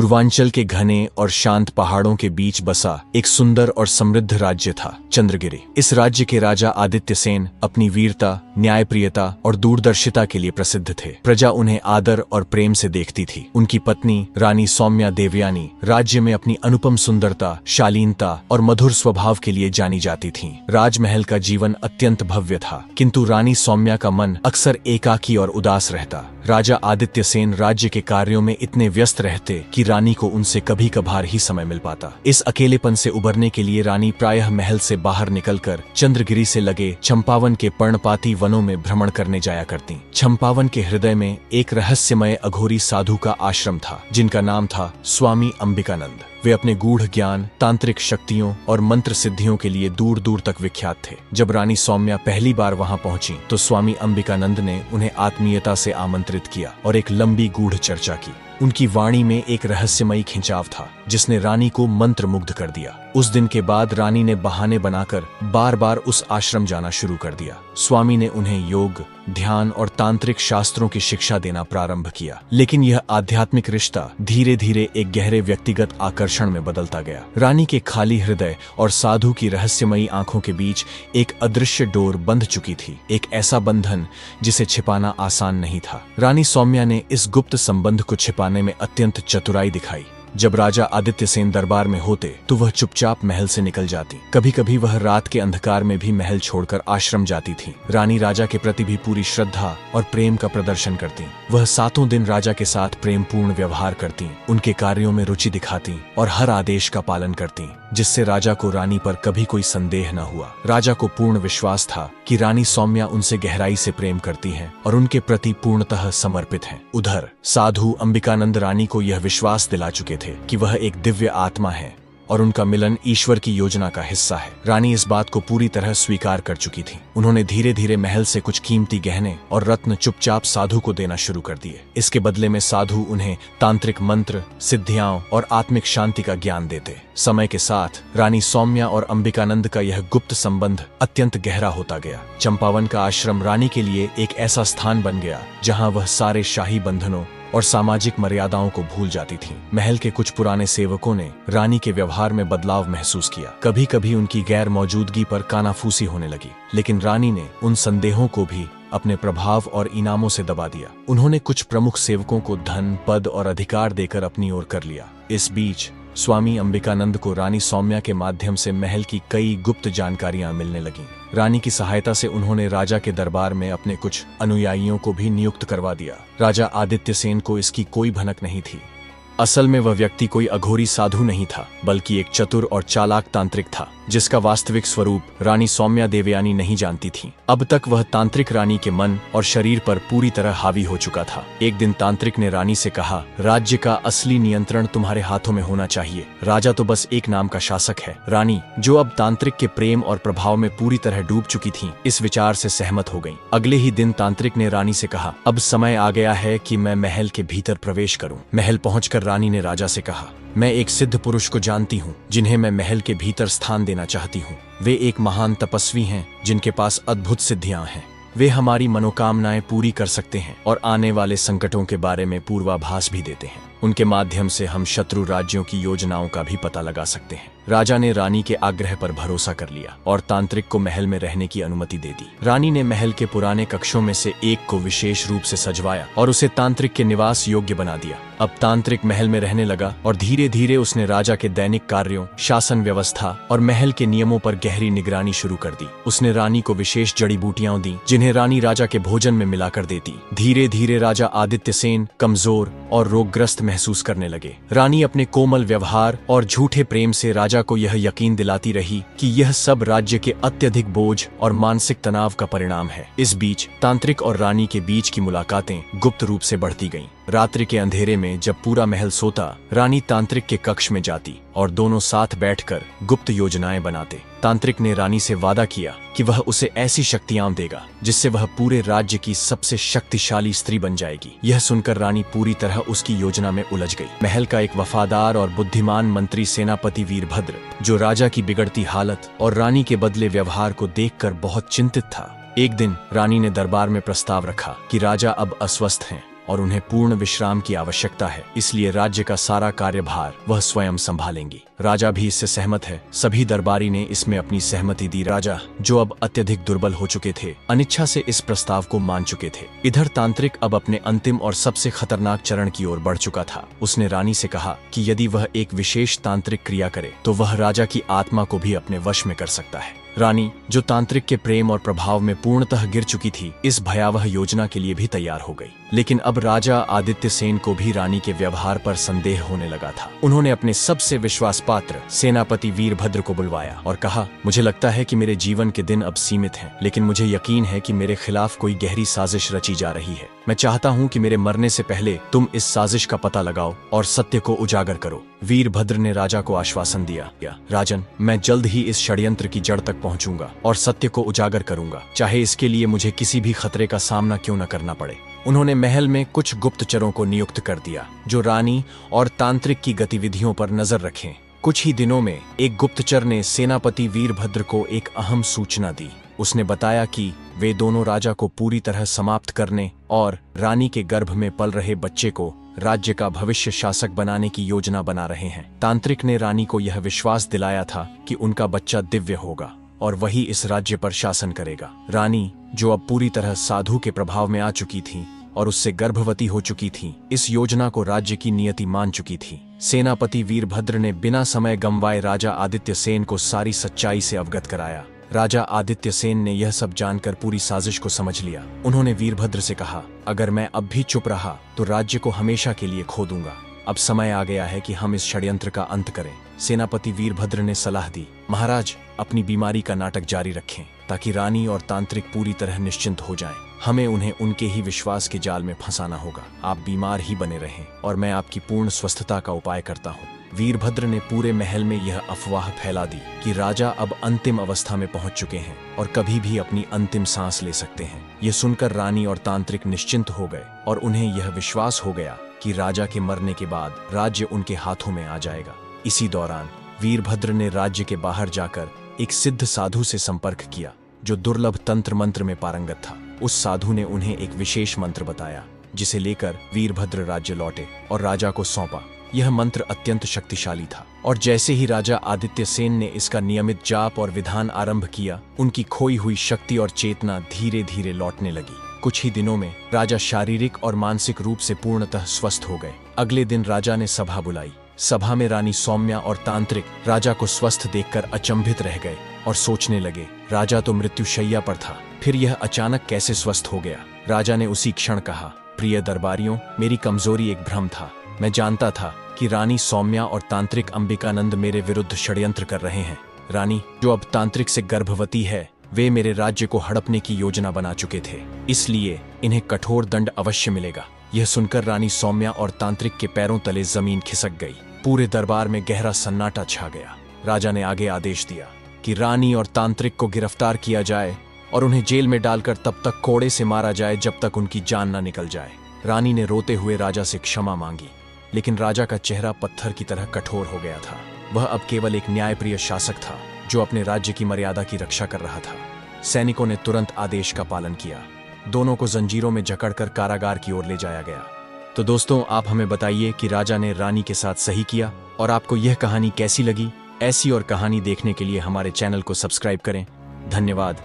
पूर्वांचल के घने और शांत पहाड़ों के बीच बसा एक सुंदर और समृद्ध राज्य था चंद्रगिरी। इस राज्य के राजा आदित्य सेन अपनी वीरता, न्यायप्रियता और दूरदर्शिता के लिए प्रसिद्ध थे। प्रजा उन्हें आदर और प्रेम से देखती थी। उनकी पत्नी रानी सौम्या देवयानी राज्य में अपनी अनुपम सुंदरता, शालीनता और मधुर स्वभाव के लिए जानी जाती थीं। राजमहल का जीवन अत्यंत भव्य था, किंतु रानी सौम्या का मन अक्सर एकाकी और उदास रहता। राजा आदित्य सेन राज्य के कार्यों में इतने व्यस्त रहते कि रानी को उनसे कभी कभार ही समय मिल पाता। इस अकेलेपन से उबरने के लिए रानी प्रायः महल से बाहर निकलकर चंद्रगिरी से लगे चंपावन के पर्णपाती वनों में भ्रमण करने जाया करती। चंपावन के हृदय में एक रहस्यमय अघोरी साधु का आश्रम था, जिनका नाम था स्वामी अंबिकानंद। वे अपने गूढ़ ज्ञान, तांत्रिक शक्तियों और मंत्र सिद्धियों के लिए दूर दूर तक विख्यात थे। जब रानी सौम्या पहली बार वहां पहुंची तो स्वामी अंबिकानंद ने उन्हें आत्मीयता से आमंत्रित किया और एक लंबी गूढ़ चर्चा की। उनकी वाणी में एक रहस्यमयी खिंचाव था, जिसने रानी को मंत्रमुग्ध कर दिया। उस दिन के बाद रानी ने बहाने बनाकर बार बार उस आश्रम जाना शुरू कर दिया। स्वामी ने उन्हें योग, ध्यान और तांत्रिक शास्त्रों की शिक्षा देना प्रारंभ किया, लेकिन यह आध्यात्मिक रिश्ता धीरे धीरे एक गहरे व्यक्तिगत आकर्षण में बदलता गया। रानी के खाली हृदय और साधु की रहस्यमयी आंखों के बीच एक अदृश्य डोर बंध चुकी थी, एक ऐसा बंधन जिसे छिपाना आसान नहीं था। रानी सौम्या ने इस गुप्त संबंध को छिपाने में अत्यंत चतुराई दिखाई। जब राजा आदित्य सेन दरबार में होते तो वह चुपचाप महल से निकल जाती। कभी कभी वह रात के अंधकार में भी महल छोड़कर आश्रम जाती थी। रानी राजा के प्रति भी पूरी श्रद्धा और प्रेम का प्रदर्शन करती। वह 7 दिन राजा के साथ प्रेमपूर्ण व्यवहार करती, उनके कार्यों में रुचि दिखाती और हर आदेश का पालन करती, जिससे राजा को रानी पर कभी कोई संदेह न हुआ। राजा को पूर्ण विश्वास था कि रानी सौम्या उनसे गहराई से प्रेम करती हैं और उनके प्रति पूर्णतः समर्पित हैं। उधर साधु अंबिकानंद रानी को यह विश्वास दिला चुके थे कि वह एक दिव्य आत्मा है और उनका मिलन ईश्वर की योजना का हिस्सा है। रानी इस बात को पूरी तरह स्वीकार कर चुकी थी। उन्होंने धीरे धीरे महल से कुछ कीमती गहने और रत्न चुपचाप साधु को देना शुरू कर दिए। इसके बदले में साधु उन्हें तांत्रिक मंत्र, सिद्धियां और आत्मिक शांति का ज्ञान देते। समय के साथ रानी सौम्या और अंबिकानंद का यह गुप्त संबंध अत्यंत गहरा होता गया। चंपावन का आश्रम रानी के लिए एक ऐसा स्थान बन गया जहाँ वह सारे शाही बंधनों और सामाजिक मर्यादाओं को भूल जाती थी। महल के कुछ पुराने सेवकों ने रानी के व्यवहार में बदलाव महसूस किया। कभी कभी उनकी गैर मौजूदगी पर कानाफूसी होने लगी, लेकिन रानी ने उन संदेहों को भी अपने प्रभाव और इनामों से दबा दिया। उन्होंने कुछ प्रमुख सेवकों को धन, पद और अधिकार देकर अपनी ओर कर लिया। इस बीच स्वामी अंबिकानंद को रानी सौम्या के माध्यम से महल की कई गुप्त जानकारियां मिलने लगीं। रानी की सहायता से उन्होंने राजा के दरबार में अपने कुछ अनुयायियों को भी नियुक्त करवा दिया। राजा आदित्य सेन को इसकी कोई भनक नहीं थी। असल में वह व्यक्ति कोई अघोरी साधु नहीं था, बल्कि एक चतुर और चालाक तांत्रिक था, जिसका वास्तविक स्वरूप रानी सौम्या देवयानी नहीं जानती थी। अब तक वह तांत्रिक रानी के मन और शरीर पर पूरी तरह हावी हो चुका था। एक दिन तांत्रिक ने रानी से कहा, राज्य का असली नियंत्रण तुम्हारे हाथों में होना चाहिए। राजा तो बस एक नाम का शासक है। रानी, जो अब तांत्रिक के प्रेम और प्रभाव में पूरी तरह डूब चुकी थी, इस विचार से सहमत हो गई। अगले ही दिन तांत्रिक ने रानी से कहा, अब समय आ गया है कि मैं महल के भीतर प्रवेश करूं। महल पहुंचकर रानी ने राजा से कहा, मैं एक सिद्ध पुरुष को जानती हूँ जिन्हें मैं महल के भीतर स्थान देना चाहती हूँ। वे एक महान तपस्वी हैं जिनके पास अद्भुत सिद्धियां हैं। वे हमारी मनोकामनाएं पूरी कर सकते हैं और आने वाले संकटों के बारे में पूर्वाभास भी देते हैं। उनके माध्यम से हम शत्रु राज्यों की योजनाओं का भी पता लगा सकते हैं। राजा ने रानी के आग्रह पर भरोसा कर लिया और तांत्रिक को महल में रहने की अनुमति दे दी। रानी ने महल के पुराने कक्षों में से एक को विशेष रूप से सजवाया और उसे तांत्रिक के निवास योग्य बना दिया। अब तांत्रिक महल में रहने लगा और धीरे धीरे उसने राजा के दैनिक कार्यों, शासन व्यवस्था और महल के नियमों पर गहरी निगरानी शुरू कर दी। उसने रानी को विशेष जड़ी बूटियां दी, जिन्हें रानी राजा के भोजन में मिलाकर देती। धीरे धीरे राजा आदित्य सेन कमजोर और रोगग्रस्त महसूस करने लगे। रानी अपने कोमल व्यवहार और झूठे प्रेम से राजा को यह यकीन दिलाती रही कि यह सब राज्य के अत्यधिक बोझ और मानसिक तनाव का परिणाम है। इस बीच तांत्रिक और रानी के बीच की मुलाकातें गुप्त रूप से बढ़ती गईं। रात्रि के अंधेरे में जब पूरा महल सोता, रानी तांत्रिक के कक्ष में जाती और दोनों साथ बैठकर गुप्त योजनाएं बनाते। तांत्रिक ने रानी से वादा किया कि वह उसे ऐसी शक्तियां देगा जिससे वह पूरे राज्य की सबसे शक्तिशाली स्त्री बन जाएगी। यह सुनकर रानी पूरी तरह उसकी योजना में उलझ गई। महल का एक वफादार और बुद्धिमान मंत्री सेनापति वीरभद्र, जो राजा की बिगड़ती हालत और रानी के बदले व्यवहार को देखकर बहुत चिंतित था, एक दिन रानी ने दरबार में प्रस्ताव रखा कि राजा अब अस्वस्थ हैं और उन्हें पूर्ण विश्राम की आवश्यकता है, इसलिए राज्य का सारा कार्यभार वह स्वयं संभालेंगी। राजा भी इससे सहमत है। सभी दरबारी ने इसमें अपनी सहमति दी। राजा, जो अब अत्यधिक दुर्बल हो चुके थे, अनिच्छा से इस प्रस्ताव को मान चुके थे। इधर तांत्रिक अब अपने अंतिम और सबसे खतरनाक चरण की ओर बढ़ चुका था। उसने रानी से कहा कि यदि वह एक विशेष तांत्रिक क्रिया करे तो वह राजा की आत्मा को भी अपने वश में कर सकता है। रानी, जो तांत्रिक के प्रेम और प्रभाव में पूर्णतः गिर चुकी थी, इस भयावह योजना के लिए भी तैयार हो गई। लेकिन अब राजा आदित्य सेन को भी रानी के व्यवहार पर संदेह होने लगा था। उन्होंने अपने सबसे विश्वास पात्र सेनापति वीरभद्र को बुलवाया और कहा, मुझे लगता है कि मेरे जीवन के दिन अब सीमित हैं, लेकिन मुझे यकीन है कि मेरे खिलाफ कोई गहरी साजिश रची जा रही है। मैं चाहता हूँ कि मेरे मरने से पहले तुम इस साजिश का पता लगाओ और सत्य को उजागर करो। वीरभद्र ने राजा को आश्वासन दिया, राजन, मैं जल्द ही इस षड्यंत्र की जड़ तक पहुंचूंगा और सत्य को उजागर करूंगा, चाहे इसके लिए मुझे किसी भी खतरे का सामना क्यों न करना पड़े। उन्होंने महल में कुछ गुप्तचरों को नियुक्त कर दिया जो रानी और तांत्रिक की गतिविधियों पर नजर रखें। कुछ ही दिनों में एक गुप्तचर ने सेनापति वीरभद्र को एक अहम सूचना दी। उसने बताया कि वे दोनों राजा को पूरी तरह समाप्त करने और रानी के गर्भ में पल रहे बच्चे को राज्य का भविष्य शासक बनाने की योजना बना रहे हैं। तांत्रिक ने रानी को यह विश्वास दिलाया था कि उनका बच्चा दिव्य होगा और वही इस राज्य पर शासन करेगा। रानी, जो अब पूरी तरह साधु के प्रभाव में आ चुकी थी और उससे गर्भवती हो चुकी थी, इस योजना को राज्य की नियति मान चुकी थी। सेनापति वीरभद्र ने बिना समय गंवाए राजा आदित्य सेन को सारी सच्चाई से अवगत कराया। राजा आदित्य सेन ने यह सब जानकर पूरी साजिश को समझ लिया। उन्होंने वीरभद्र से कहा, अगर मैं अब भी चुप रहा तो राज्य को हमेशा के लिए खो दूंगा। अब समय आ गया है कि हम इस षड्यंत्र का अंत करें। सेनापति वीरभद्र ने सलाह दी, महाराज, अपनी बीमारी का नाटक जारी रखें ताकि रानी और तांत्रिक पूरी तरह निश्चिंत हो जाएं। हमें उन्हें उनके ही विश्वास के जाल में फंसाना होगा। आप बीमार ही बने रहें और मैं आपकी पूर्ण स्वस्थता का उपाय करता हूँ। वीरभद्र ने पूरे महल में यह अफवाह फैला दी कि राजा अब अंतिम अवस्था में पहुंच चुके हैं और कभी भी अपनी अंतिम सांस ले सकते हैं। यह सुनकर रानी और तांत्रिक निश्चिंत हो गए और उन्हें यह विश्वास हो गया कि राजा के मरने के बाद राज्य उनके हाथों में आ जाएगा। इसी दौरान वीरभद्र ने राज्य के बाहर जाकर एक सिद्ध साधु से संपर्क किया जो दुर्लभ तंत्र मंत्र में पारंगत था। उस साधु ने उन्हें एक विशेष मंत्र बताया जिसे लेकर वीरभद्र राज्य लौटे और राजा को सौंपा। यह मंत्र अत्यंत शक्तिशाली था और जैसे ही राजा आदित्य सेन ने इसका नियमित जाप और विधान आरंभ किया, उनकी खोई हुई शक्ति और चेतना धीरे धीरे लौटने लगी। कुछ ही दिनों में राजा शारीरिक और मानसिक रूप से पूर्णतः स्वस्थ हो गए। अगले दिन राजा ने सभा बुलाई। सभा में रानी सौम्या और तांत्रिक राजा को स्वस्थ देखकर अचंभित रह गए और सोचने लगे, राजा तो मृत्युशैया पर था, फिर यह अचानक कैसे स्वस्थ हो गया। राजा ने उसी क्षण कहा, प्रिय दरबारियों, मेरी कमजोरी एक भ्रम था। मैं जानता था कि रानी सौम्या और तांत्रिक अंबिकानंद मेरे विरुद्ध षड्यंत्र कर रहे हैं। रानी, जो अब तांत्रिक से गर्भवती है, वे मेरे राज्य को हड़पने की योजना बना चुके थे, इसलिए इन्हें कठोर दंड अवश्य मिलेगा। यह सुनकर रानी सौम्या और तांत्रिक के पैरों तले जमीन खिसक गई। पूरे दरबार में गहरा सन्नाटा छा गया। राजा ने आगे आदेश दिया कि रानी और तांत्रिक को गिरफ्तार किया जाए और उन्हें जेल में डालकर तब तक कोड़े से मारा जाए जब तक उनकी जान न निकल जाए। रानी ने रोते हुए राजा से क्षमा मांगी, लेकिन राजा का चेहरा पत्थर की तरह कठोर हो गया था। वह अब केवल एक न्यायप्रिय शासक था जो अपने राज्य की मर्यादा की रक्षा कर रहा था। सैनिकों ने तुरंत आदेश का पालन किया। दोनों को जंजीरों में जकड़कर कारागार की ओर ले जाया गया। तो दोस्तों, आप हमें बताइए कि राजा ने रानी के साथ सही किया और आपको यह कहानी कैसी लगी। ऐसी और कहानी देखने के लिए हमारे चैनल को सब्सक्राइब करें। धन्यवाद।